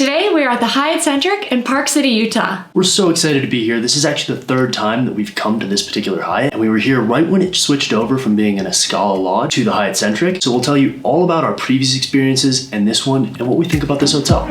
Today we are at the Hyatt Centric in Park City, Utah. We're so excited to be here. This is actually the third time that we've come to this particular Hyatt, and we were here right when it switched over from being an Escala Lodge to the Hyatt Centric. So we'll tell you all about our previous experiences and this one and what we think about this hotel.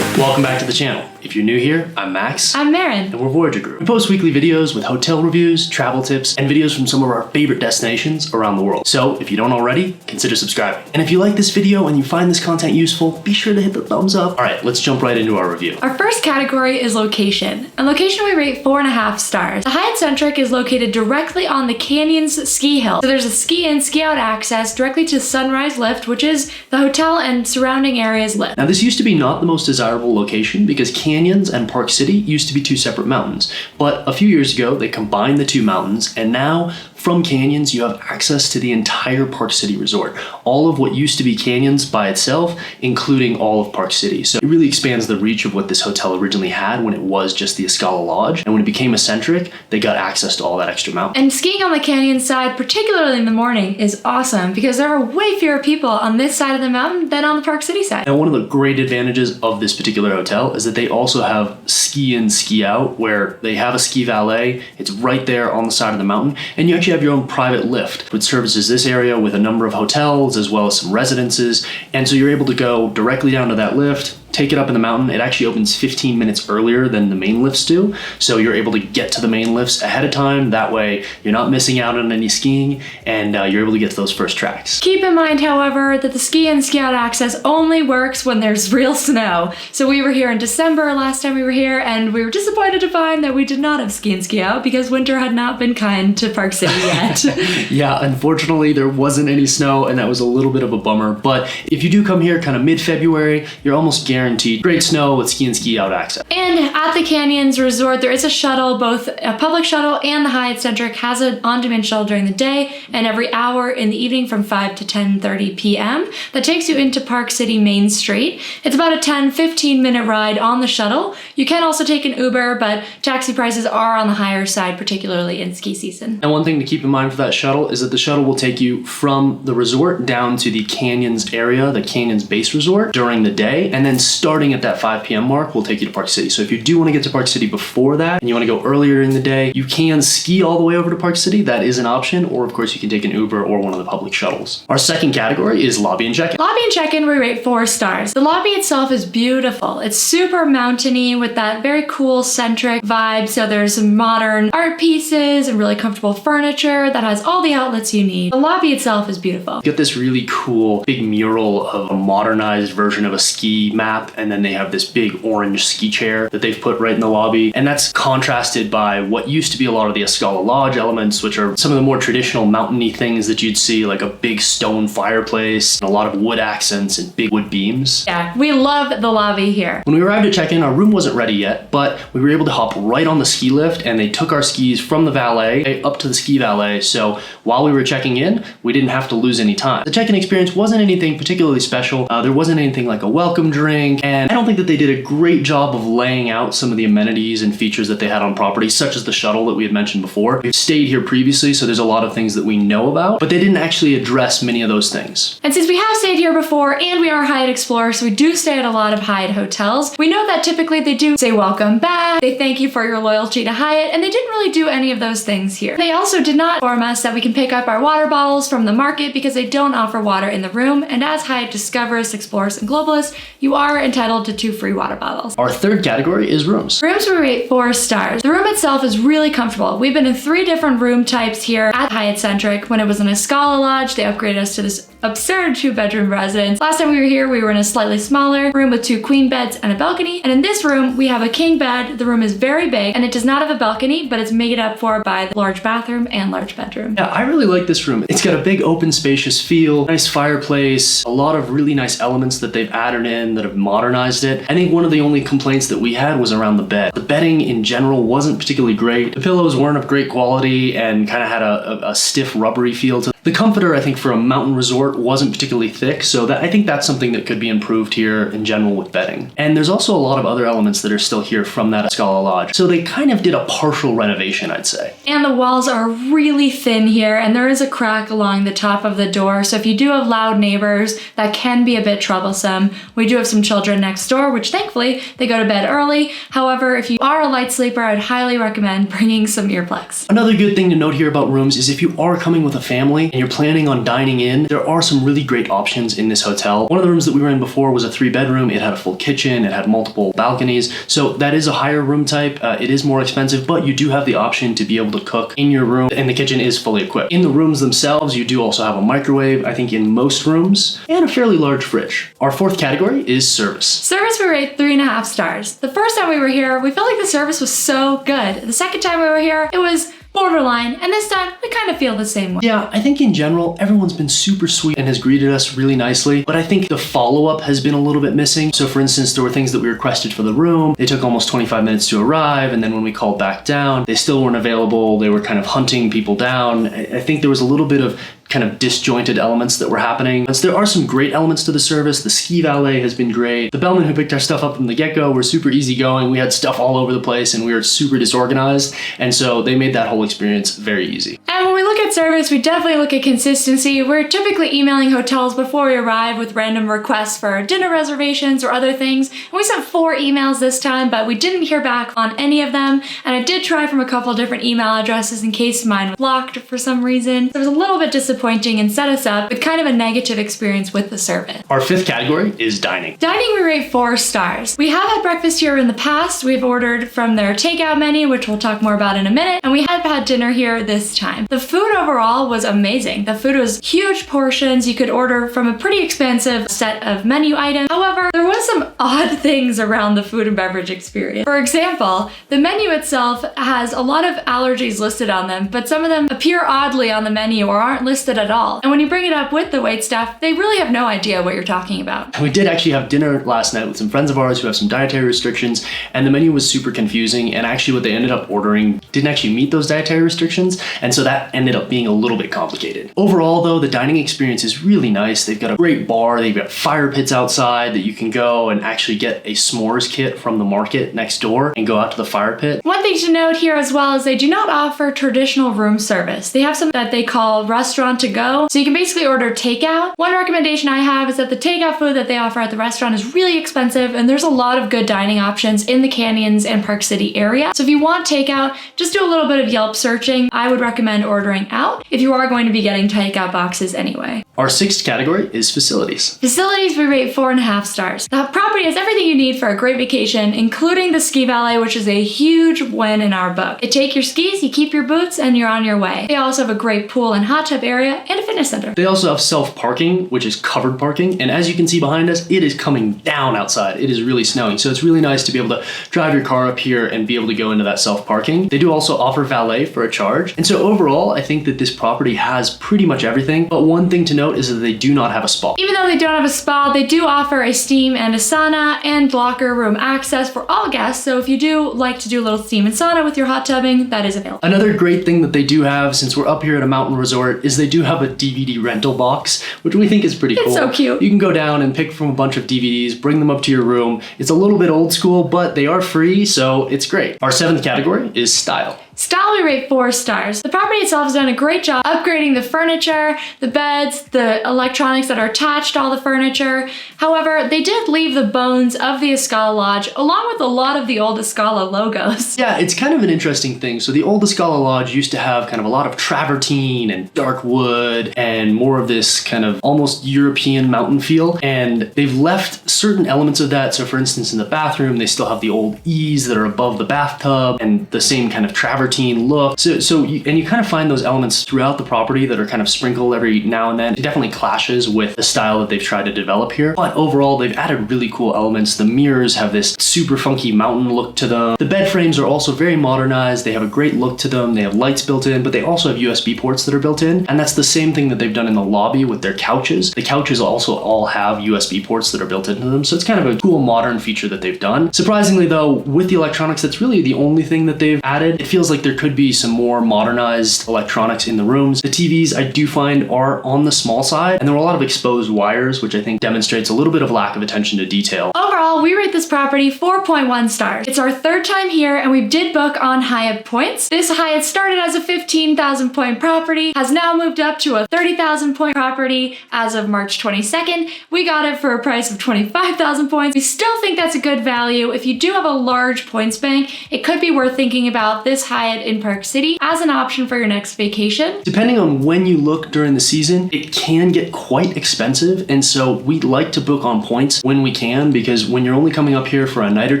Welcome back to the channel. If you're new here, I'm Max. I'm Marin. And we're Voyager Group. We post weekly videos with hotel reviews, travel tips, and videos from some of our favorite destinations around the world. So if you don't already, consider subscribing. And if you like this video and you find this content useful, be sure to hit the thumbs up. All right, let's jump right into our review. Our first category is location. And location we rate 4.5 stars. The Hyatt Centric is located directly on the Canyons ski hill. So there's a ski in, ski out access directly to Sunrise Lift, which is the hotel and surrounding areas lift. Now this used to be not the most desirable location because Canyons and Park City used to be two separate mountains. But a few years ago, they combined the two mountains, and now from Canyons, you have access to the entire Park City resort. All of what used to be Canyons by itself, including all of Park City. So it really expands the reach of what this hotel originally had when it was just the Escala Lodge. And when it became Eccentric, they got access to all that extra mountain. And skiing on the Canyon side, particularly in the morning, is awesome because there are way fewer people on this side of the mountain than on the Park City side. And one of the great advantages of this particular hotel is that they also have ski in, ski out, where they have a ski valet. It's right there on the side of the mountain. And you actually have your own private lift, which services this area with a number of hotels as well as some residences. And so you're able to go directly down to that lift, take it up in the mountain. It actually opens 15 minutes earlier than the main lifts do. So you're able to get to the main lifts ahead of time. That way you're not missing out on any skiing and you're able to get to those first tracks. Keep in mind, however, that the ski in, ski out access only works when there's real snow. So we were here in December last time we were here, and we were disappointed to find that we did not have ski in, ski out because winter had not been kind to Park City yet. Yeah, unfortunately there wasn't any snow, and that was a little bit of a bummer. But if you do come here kind of mid-February, you're almost guaranteed great snow with ski in, ski out access. And at the Canyons Resort, there is a shuttle, both a public shuttle and the Hyatt Centric has an on-demand shuttle during the day and every hour in the evening from 5 to 10:30 p.m. that takes you into Park City Main Street. It's about a 10-15 minute ride on the shuttle. You can also take an Uber, but taxi prices are on the higher side, particularly in ski season. And one thing to keep in mind for that shuttle is that the shuttle will take you from the resort down to the Canyons area, the Canyons base resort, during the day, and then starting at that 5 p.m. mark, we'll take you to Park City. So if you do want to get to Park City before that and you want to go earlier in the day, you can ski all the way over to Park City. That is an option. Or of course you can take an Uber or one of the public shuttles. Our second category is lobby and check-in. Lobby and check-in, we rate 4 stars. The lobby itself is beautiful. It's super mountainy with that very cool centric vibe. So there's some modern art pieces and really comfortable furniture that has all the outlets you need. The lobby itself is beautiful. You get this really cool big mural of a modernized version of a ski map, and then they have this big orange ski chair that they've put right in the lobby. And that's contrasted by what used to be a lot of the Escala Lodge elements, which are some of the more traditional mountainy things that you'd see, like a big stone fireplace, and a lot of wood accents and big wood beams. Yeah, we love the lobby here. When we arrived at check-in, our room wasn't ready yet, but we were able to hop right on the ski lift, and they took our skis from the valet up to the ski valet. So while we were checking in, we didn't have to lose any time. The check-in experience wasn't anything particularly special. There wasn't anything like a welcome drink, and I don't think that they did a great job of laying out some of the amenities and features that they had on property, such as the shuttle that we had mentioned before. We've stayed here previously, so there's a lot of things that we know about, but they didn't actually address many of those things. And since we have stayed here before and we are Hyatt Explorers, so we do stay at a lot of Hyatt hotels, we know that typically they do say welcome back, they thank you for your loyalty to Hyatt, and they didn't really do any of those things here. They also did not inform us that we can pick up our water bottles from the market because they don't offer water in the room, and as Hyatt Discoverers, Explorers, and Globalists, you are entitled to 2 free water bottles. Our third category is rooms. Rooms we rate 4 stars. The room itself is really comfortable. We've been in 3 different room types here at Hyatt Centric. When it was an Escala Lodge, they upgraded us to this absurd 2-bedroom residence. Last time we were here, we were in a slightly smaller room with 2 queen beds and a balcony. And in this room, we have a king bed. The room is very big and it does not have a balcony, but it's made up for by the large bathroom and large bedroom. Yeah, I really like this room. It's got a big open spacious feel, nice fireplace, a lot of really nice elements that they've added in that have modernized it. I think one of the only complaints that we had was around the bed. The bedding in general wasn't particularly great. The pillows weren't of great quality and kind of had a stiff rubbery feel to them. The comforter, I think, for a mountain resort wasn't particularly thick, so I think that's something that could be improved here in general with bedding. And there's also a lot of other elements that are still here from that Scala Lodge. So they kind of did a partial renovation, I'd say. And the walls are really thin here, and there is a crack along the top of the door. So if you do have loud neighbors, that can be a bit troublesome. We do have some children next door, which thankfully they go to bed early. However, if you are a light sleeper, I'd highly recommend bringing some earplugs. Another good thing to note here about rooms is if you are coming with a family and you're planning on dining in, there are some really great options in this hotel. One of the rooms that we were in before was a 3-bedroom. It had a full kitchen, it had multiple balconies. So that is a higher room type. It is more expensive, but you do have the option to be able to cook in your room, and the kitchen is fully equipped. In the rooms themselves, you do also have a microwave, I think in most rooms, and a fairly large fridge. Our fourth category is service. Service, we rate 3.5 stars. The first time we were here, we felt like the service was so good. The second time we were here, it was borderline, and this time we kind of feel the same way. Yeah, I think in general, everyone's been super sweet and has greeted us really nicely, but I think the follow-up has been a little bit missing. So for instance, there were things that we requested for the room. They took almost 25 minutes to arrive, and then when we called back down, they still weren't available. They were kind of hunting people down. I think there was a little bit of kind of disjointed elements that were happening. So there are some great elements to the service. The ski valet has been great. The bellmen who picked our stuff up from the get-go were super easygoing. We had stuff all over the place and we were super disorganized. And so they made that whole experience very easy. And when we look at service, we definitely look at consistency. We're typically emailing hotels before we arrive with random requests for dinner reservations or other things. And we sent 4 emails this time, but we didn't hear back on any of them. And I did try from a couple different email addresses in case mine was blocked for some reason. It was a little bit disappointing and set us up with kind of a negative experience with the service. Our fifth category is dining. Dining, we rate 4 stars. We have had breakfast here in the past. We've ordered from their takeout menu, which we'll talk more about in a minute, and we have had dinner here this time. The food overall was amazing. The food was huge portions. You could order from a pretty expansive set of menu items. However, there was some odd things around the food and beverage experience. For example, the menu itself has a lot of allergies listed on them, but some of them appear oddly on the menu or aren't listed at all. And when you bring it up with the waitstaff, they really have no idea what you're talking about. We did actually have dinner last night with some friends of ours who have some dietary restrictions, and the menu was super confusing, and actually what they ended up ordering didn't actually meet those dietary restrictions, and so that ended up being a little bit complicated. Overall though, the dining experience is really nice. They've got a great bar, they've got fire pits outside that you can go and actually get a s'mores kit from the market next door and go out to the fire pit. One thing to note here as well is they do not offer traditional room service. They have something that they call restaurant to go. So you can basically order takeout. One recommendation I have is that the takeout food that they offer at the restaurant is really expensive, and there's a lot of good dining options in the Canyons and Park City area. So if you want takeout, just do a little bit of Yelp searching. I would recommend ordering out if you are going to be getting takeout boxes anyway. Our sixth category is facilities. Facilities, we rate 4.5 stars. The property has everything you need for a great vacation, including the ski valet, which is a huge win in our book. You take your skis, you keep your boots, and you're on your way. They also have a great pool and hot tub area and a fitness center. They also have self-parking, which is covered parking, and as you can see behind us, it is coming down outside. It is really snowing, so it's really nice to be able to drive your car up here and be able to go into that self-parking. They do also offer valet for a charge, and so overall, I think that this property has pretty much everything, but one thing to note is that they do not have a spa. Even though they don't have a spa, they do offer a steam and a sauna and locker room access for all guests, so if you do like to do a little steam and sauna with your hot tubbing, that is available. Another great thing that they do have, since we're up here at a mountain resort, is they do have a DVD rental box, which we think is pretty cool. It's so cute. You can go down and pick from a bunch of DVDs, bring them up to your room. It's a little bit old school, but they are free, so it's great. Our seventh category is style. Style, we rate 4 stars. The property itself has done a great job upgrading the furniture, the beds, the electronics that are attached to all the furniture. However, they did leave the bones of the Escala Lodge along with a lot of the old Escala logos. Yeah, it's kind of an interesting thing. So the old Escala Lodge used to have kind of a lot of travertine and dark wood and more of this kind of almost European mountain feel. And they've left certain elements of that. So for instance, in the bathroom, they still have the old eaves that are above the bathtub and the same kind of travertine look. You kind of find those elements throughout the property that are kind of sprinkled every now and then. It definitely clashes with the style that they've tried to develop here. But overall, they've added really cool elements. The mirrors have this super funky mountain look to them. The bed frames are also very modernized. They have a great look to them. They have lights built in, but they also have USB ports that are built in. And that's the same thing that they've done in the lobby with their couches. The couches also all have USB ports that are built into them. So it's kind of a cool modern feature that they've done. Surprisingly though, with the electronics, that's really the only thing that they've added. It feels like like there could be some more modernized electronics in the rooms. The TVs I do find are on the small side, and there were a lot of exposed wires, which I think demonstrates a little bit of lack of attention to detail. Overall, we rate this property 4.1 stars. It's our third time here, and we did book on Hyatt points. This Hyatt started as a 15,000 point property, has now moved up to a 30,000 point property as of March 22nd. We got it for a price of 25,000 points. We still think that's a good value. If you do have a large points bank, it could be worth thinking about this Hyatt in Park City as an option for your next vacation. Depending on when you look during the season, it can get quite expensive, and so we like to book on points when we can, because when you're only coming up here for a night or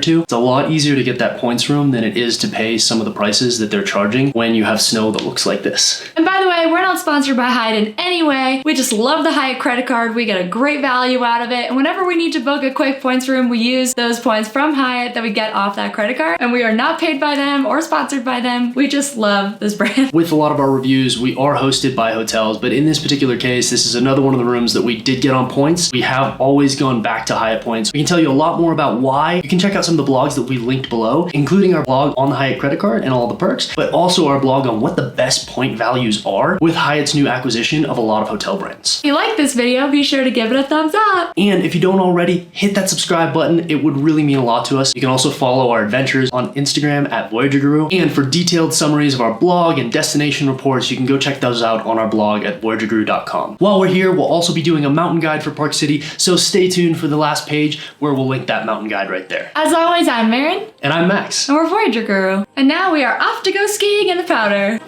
two, it's a lot easier to get that points room than it is to pay some of the prices that they're charging when you have snow that looks like this. And by the way, we're not sponsored by Hyatt in any way. We just love the Hyatt credit card. We get a great value out of it, and whenever we need to book a quick points room, we use those points from Hyatt that we get off that credit card, and we are not paid by them or sponsored by them. We just love this brand. With a lot of our reviews, we are hosted by hotels, but in this particular case, this is another one of the rooms that we did get on points. We have always gone back to Hyatt points. We can tell you a lot more about why. You can check out some of the blogs that we linked below, including our blog on the Hyatt credit card and all the perks, but also our blog on what the best point values are with Hyatt's new acquisition of a lot of hotel brands. If you like this video, be sure to give it a thumbs up. And if you don't already, hit that subscribe button. It would really mean a lot to us. You can also follow our adventures on Instagram at Voyager Guru. And for detailed summaries of our blog and destination reports, you can go check those out on our blog at voyagerguru.com. While we're here, we'll also be doing a mountain guide for Park City, so stay tuned for the last page where we'll link that mountain guide right there. As always, I'm Marin. And I'm Max. And we're Voyager Guru. And now we are off to go skiing in the powder.